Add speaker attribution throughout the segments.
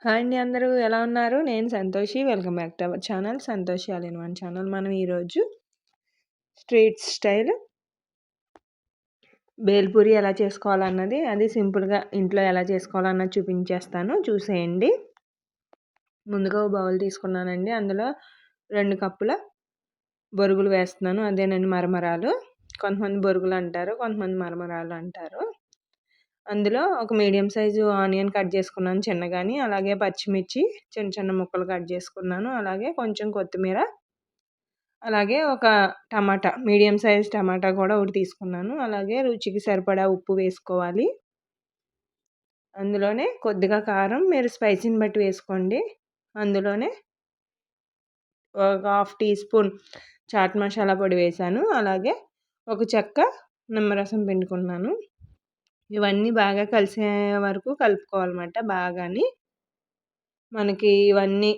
Speaker 1: Hi అండి, అందరూ ఎలా ఉన్నారు? నేను Santoshi. Welcome back to our channel Santoshi all in one channel. మనం ఈరోజు స్ట్రీట్ స్టైల్ బేల్పూరి ఎలా చేసుకోవాలన్నది, అది సింపుల్గా ఇంట్లో ఎలా చేసుకోవాలన్నది చూపించేస్తాను, చూసేయండి. ముందుగా ఓ బౌల్ తీసుకున్నానండి. అందులో 2 కప్పుల బొరుగులు వేస్తున్నాను. అదేనండి మరమరాలు. కొంతమంది బొరుగులు అంటారు, కొంతమంది మరమరాలు అంటారు. అందులో ఒక మీడియం సైజు ఆనియన్ కట్ చేసుకున్నాను చిన్నగాని. అలాగే పచ్చిమిర్చి చిన్న చిన్న ముక్కలు కట్ చేసుకున్నాను. అలాగే కొంచెం కొత్తిమీర, అలాగే ఒక టమాటా, మీడియం సైజ్ టమాటా కూడా ఒకటి తీసుకున్నాను. అలాగే రుచికి సరిపడా ఉప్పు వేసుకోవాలి. అందులోనే కొద్దిగా కారం, మీరు స్పైసీని బట్టి వేసుకోండి. అందులోనే ఒక half teaspoon chaat masala పొడి వేశాను. అలాగే ఒక చెక్క నిమ్మరసం పిండుకున్నాను. ఇవన్నీ బాగా కలిసే వరకు కలుపుకోవాలన్నమాట. బాగాని మనకి ఇవన్నీ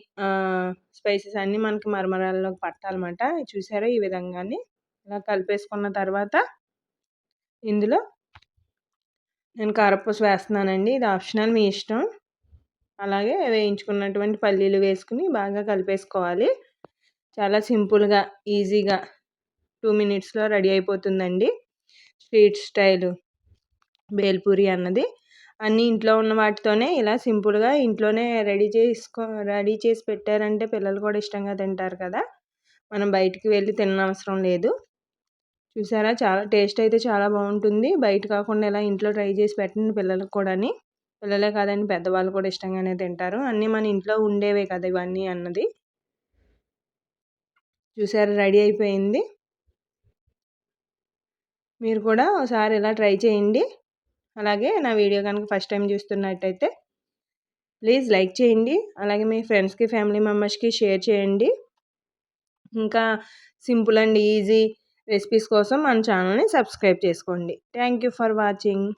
Speaker 1: స్పైసెస్ అన్నీ మనకి మరమరాల్లోకి పట్టాలన్నమాట. చూసారా ఈ విధంగాని. ఇలా కలిపేసుకున్న తర్వాత ఇందులో నేను కారపూస వేస్తున్నానండి. ఇది ఆప్షనల్, మీ ఇష్టం. అలాగే వేయించుకున్నటువంటి పల్లీలు వేసుకుని బాగా కలిపేసుకోవాలి. చాలా సింపుల్గా, ఈజీగా 2 మినిట్స్లో రెడీ అయిపోతుందండి స్ట్రీట్ స్టైలు బేల్పూరి అన్నది. అన్నీ ఇంట్లో ఉన్న వాటితోనే ఇలా సింపుల్గా ఇంట్లోనే రెడీ చేసి పెట్టారంటే పిల్లలు కూడా ఇష్టంగా తింటారు కదా. మనం బయటికి వెళ్ళి తిననవసరం లేదు. చూసారా, చాలా టేస్ట్ అయితే చాలా బాగుంటుంది. బయట కాకుండా ఇలా ఇంట్లో ట్రై చేసి పెట్టండి పిల్లలకు కూడాని. పిల్లలే కాదండి, పెద్దవాళ్ళు కూడా ఇష్టంగానే తింటారు. అన్నీ మన ఇంట్లో ఉండేవే కదా ఇవన్నీ అన్నది. చూసారా, రెడీ అయిపోయింది. మీరు కూడా ఒకసారి ఇలా ట్రై చేయండి. అలాగే నా వీడియో కనుక ఫస్ట్ టైం చూస్తున్నట్టయితే ప్లీజ్ లైక్ చేయండి. అలాగే మీ ఫ్రెండ్స్కి, ఫ్యామిలీ మెంబర్స్కి షేర్ చేయండి. ఇంకా సింపుల్ అండ్ ఈజీ రెసిపీస్ కోసం మన ఛానల్ని సబ్స్క్రైబ్ చేసుకోండి. Thank you for watching.